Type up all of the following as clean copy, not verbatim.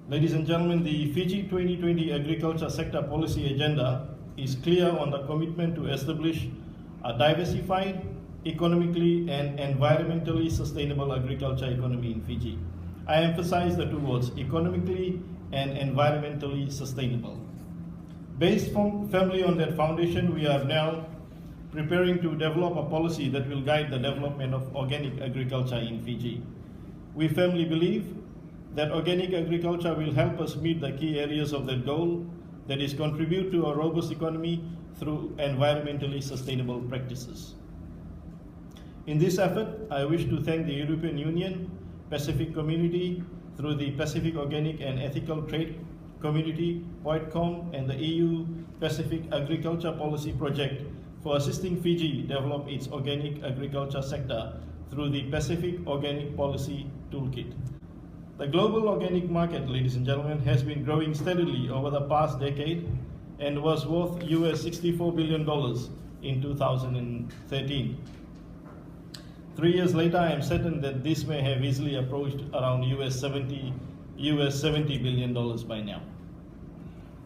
Ladies and gentlemen, the Fiji 2020 Agriculture Sector Policy Agenda is clear on the commitment to establish a diversified, economically and environmentally sustainable agriculture economy in Fiji. I emphasize the two words, economically and environmentally sustainable. Based firmly on that foundation, we are now preparing to develop a policy that will guide the development of organic agriculture in Fiji. We firmly believe that organic agriculture will help us meet the key areas of that goal, that is, contribute to a robust economy through environmentally sustainable practices. In this effort, I wish to thank the European Union, Pacific Community, through the Pacific Organic and Ethical Trade Community, POITCOM, and the EU Pacific Agriculture Policy Project for assisting Fiji develop its organic agriculture sector through the Pacific Organic Policy Toolkit. The global organic market, ladies and gentlemen, has been growing steadily over the past decade and was worth US $64 billion in 2013. 3 years later, I am certain that this may have easily approached around US $70 billion by now.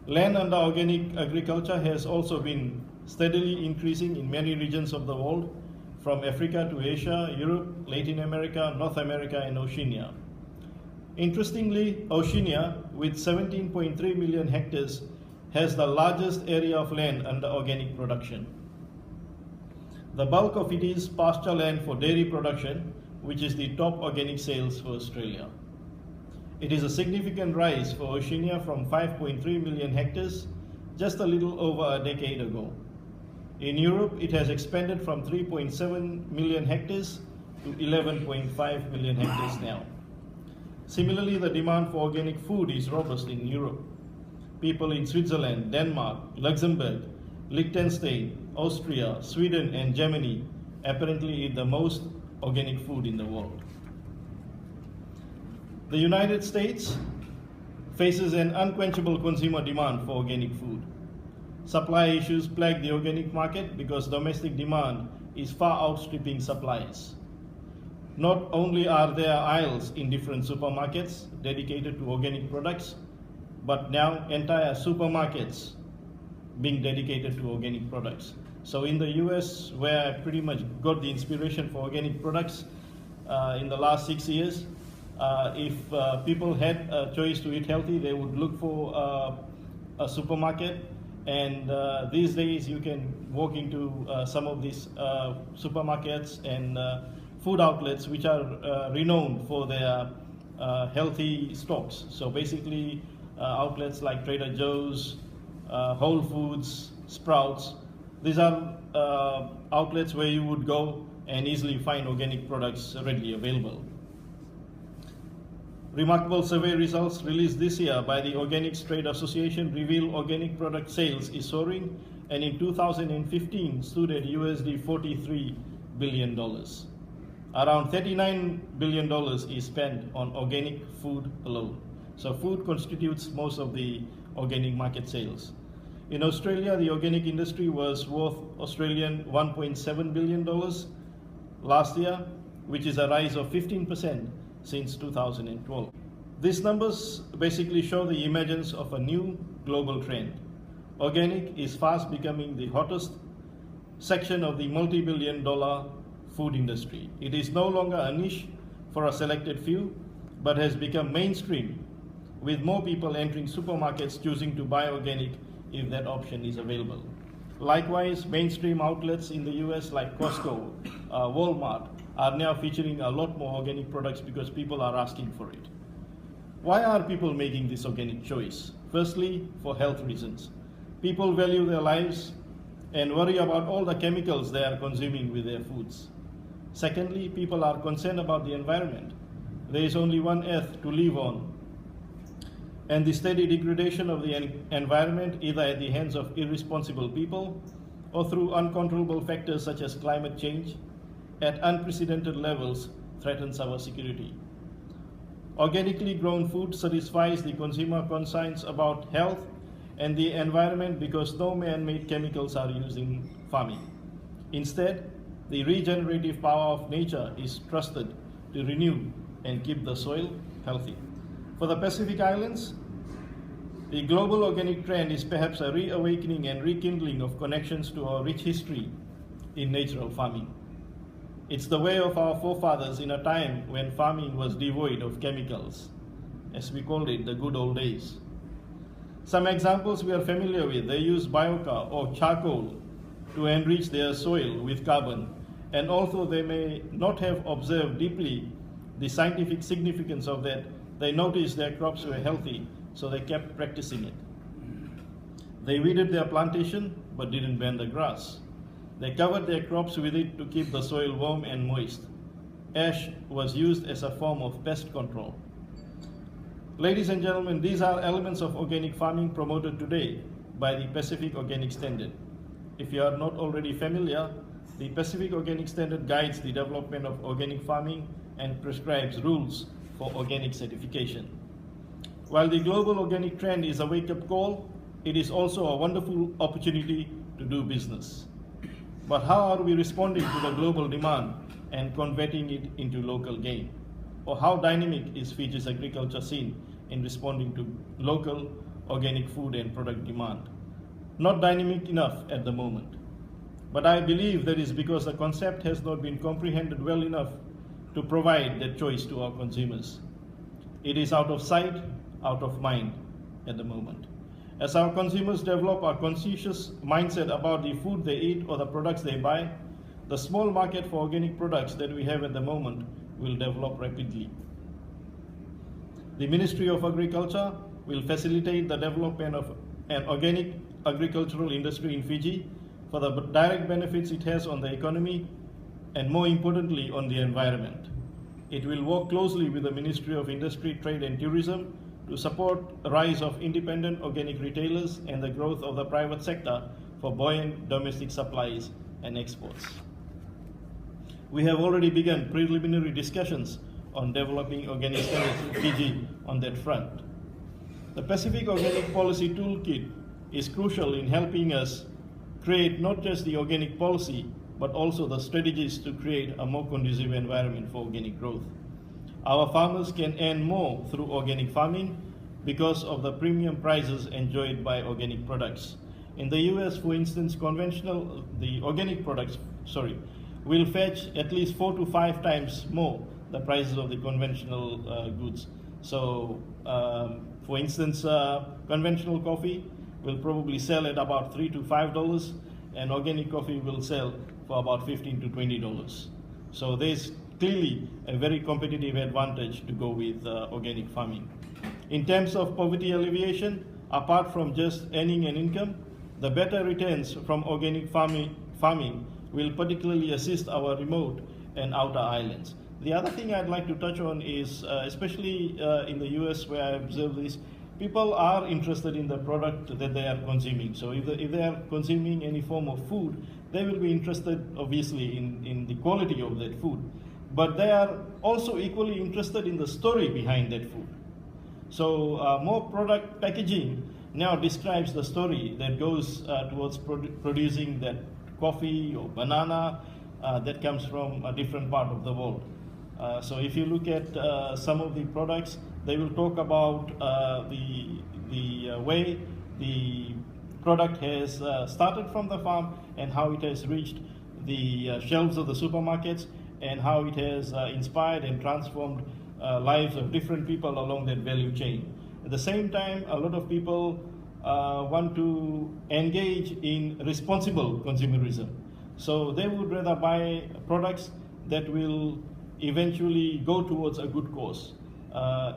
Land under organic agriculture has also been steadily increasing in many regions of the world, from Africa to Asia, Europe, Latin America, North America, and Oceania. Interestingly, Oceania, with 17.3 million hectares, has the largest area of land under organic production. The bulk of it is pasture land for dairy production, which is the top organic sales for Australia. It is a significant rise for Oceania from 5.3 million hectares just a little over a decade ago. In Europe, it has expanded from 3.7 million hectares to 11.5 million hectares now. Similarly, the demand for organic food is robust in Europe. People in Switzerland, Denmark, Luxembourg, Liechtenstein, Austria, Sweden, and Germany apparently eat the most organic food in the world. The United States faces an unquenchable consumer demand for organic food. Supply issues plague the organic market because domestic demand is far outstripping supplies. Not only are there aisles in different supermarkets dedicated to organic products, but now entire supermarkets being dedicated to organic products. So in the US, where I pretty much got the inspiration for organic products in the last 6 years, if people had a choice to eat healthy, they would look for a supermarket. And these days you can walk into some of these supermarkets and food outlets which are renowned for their healthy stocks. So basically outlets like Trader Joe's, Whole Foods, Sprouts, these are outlets where you would go and easily find organic products readily available. Remarkable survey results released this year by the Organics Trade Association reveal organic product sales is soaring, and in 2015 stood at USD $43 billion. Around $39 billion is spent on organic food alone. So food constitutes most of the organic market sales. In Australia, the organic industry was worth Australian $1.7 billion last year, which is a rise of 15% since 2012. These numbers basically show the emergence of a new global trend. Organic is fast becoming the hottest section of the multi-billion-dollar food industry. It is no longer a niche for a selected few, but has become mainstream, with more people entering supermarkets choosing to buy organic if that option is available. Likewise, mainstream outlets in the US like Costco, Walmart, are now featuring a lot more organic products because people are asking for it. Why are people making this organic choice? Firstly, for health reasons. People value their lives and worry about all the chemicals they are consuming with their foods. Secondly, people are concerned about the environment. There is only one earth to live on, and the steady degradation of the environment, either at the hands of irresponsible people or through uncontrollable factors such as climate change, at unprecedented levels threatens our security. Organically grown food satisfies the consumer concerns about health and the environment because no man-made chemicals are used in farming. Instead, the regenerative power of nature is trusted to renew and keep the soil healthy. For the Pacific Islands, the global organic trend is perhaps a reawakening and rekindling of connections to our rich history in natural farming. It's the way of our forefathers in a time when farming was devoid of chemicals, as we called it, the good old days. Some examples we are familiar with: they use biochar or charcoal to enrich their soil with carbon, and although they may not have observed deeply the scientific significance of that, they noticed their crops were healthy, so they kept practicing it. They weeded their plantation but didn't burn the grass. They covered their crops with it to keep the soil warm and moist. Ash was used as a form of pest control. Ladies and gentlemen, these are elements of organic farming promoted today by the Pacific Organic Standard. If you are not already familiar, the Pacific Organic Standard guides the development of organic farming and prescribes rules for organic certification. While the global organic trend is a wake-up call, it is also a wonderful opportunity to do business. But how are we responding to the global demand and converting it into local gain? Or how dynamic is Fiji's agriculture scene in responding to local organic food and product demand? Not dynamic enough at the moment. But I believe that is because the concept has not been comprehended well enough to provide that choice to our consumers. It is out of sight, out of mind at the moment. As our consumers develop a conscious mindset about the food they eat or the products they buy, the small market for organic products that we have at the moment will develop rapidly. The Ministry of Agriculture will facilitate the development of an organic agricultural industry in Fiji for the direct benefits it has on the economy and, more importantly, on the environment. It will work closely with the Ministry of Industry, Trade and Tourism to support the rise of independent organic retailers and the growth of the private sector for buoyant domestic supplies and exports. We have already begun preliminary discussions on developing organic standards in Fiji on that front. The Pacific Organic Policy Toolkit is crucial in helping us create not just the organic policy, but also the strategies to create a more conducive environment for organic growth. Our farmers can earn more through organic farming because of the premium prices enjoyed by organic products. In the US, for instance, the organic products, will fetch at least 4 to 5 times more the prices of the conventional goods. So, for instance, conventional coffee will probably sell at about $3 to $5, and organic coffee will sell for about $15 to $20. So there's clearly a very competitive advantage to go with organic farming. In terms of poverty alleviation, apart from just earning an income, the better returns from organic farming will particularly assist our remote and outer islands. The other thing I'd like to touch on is, especially in the US where I observe this, people are interested in the product that they are consuming. So if they are consuming any form of food, they will be interested obviously in the quality of that food. But they are also equally interested in the story behind that food. So more product packaging now describes the story that goes towards producing that coffee or banana that comes from a different part of the world. So if you look at some of the products, they will talk about the way the product has started from the farm and how it has reached the shelves of the supermarkets and how it has inspired and transformed lives of different people along that value chain. At the same time, a lot of people want to engage in responsible consumerism. So they would rather buy products that will eventually go towards a good cause.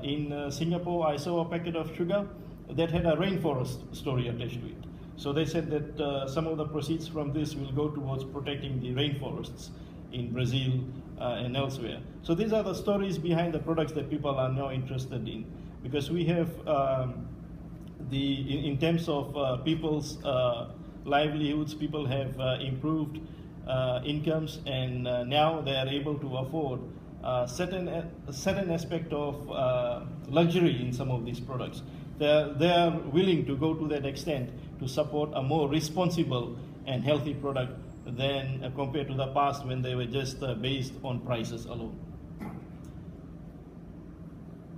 In Singapore, I saw a packet of sugar that had a rainforest story attached to it. So they said that some of the proceeds from this will go towards protecting the rainforests in Brazil and elsewhere. So these are the stories behind the products that people are now interested in, because we have in terms of people's livelihoods, people have improved incomes, and now they are able to afford certain aspect of luxury in some of these products. They are willing to go to that extent to support a more responsible and healthy product than compared to the past when they were just based on prices alone.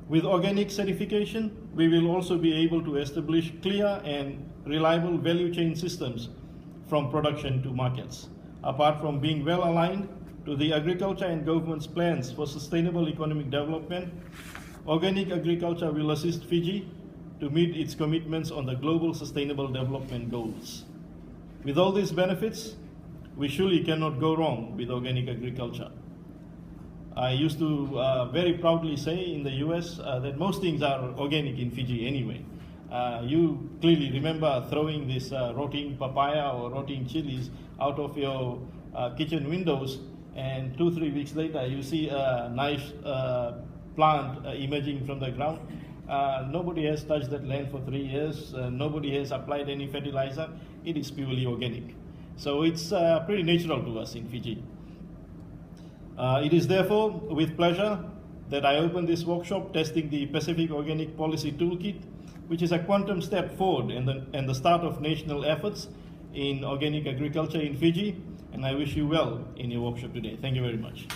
With organic certification, we will also be able to establish clear and reliable value chain systems from production to markets. Apart from being well aligned to the agriculture and government's plans for sustainable economic development, organic agriculture will assist Fiji to meet its commitments on the global sustainable development goals. With all these benefits, we surely cannot go wrong with organic agriculture. I used to very proudly say in the US that most things are organic in Fiji anyway. You clearly remember throwing this rotting papaya or rotting chilies out of your kitchen windows, and 2-3 weeks later you see a nice plant emerging from the ground. Nobody has touched that land for 3 years. Nobody has applied any fertilizer. It is purely organic. So it's pretty natural to us in Fiji. It is therefore with pleasure that I open this workshop testing the Pacific Organic Policy Toolkit, which is a quantum step forward and the start of national efforts in organic agriculture in Fiji. And I wish you well in your workshop today. Thank you very much.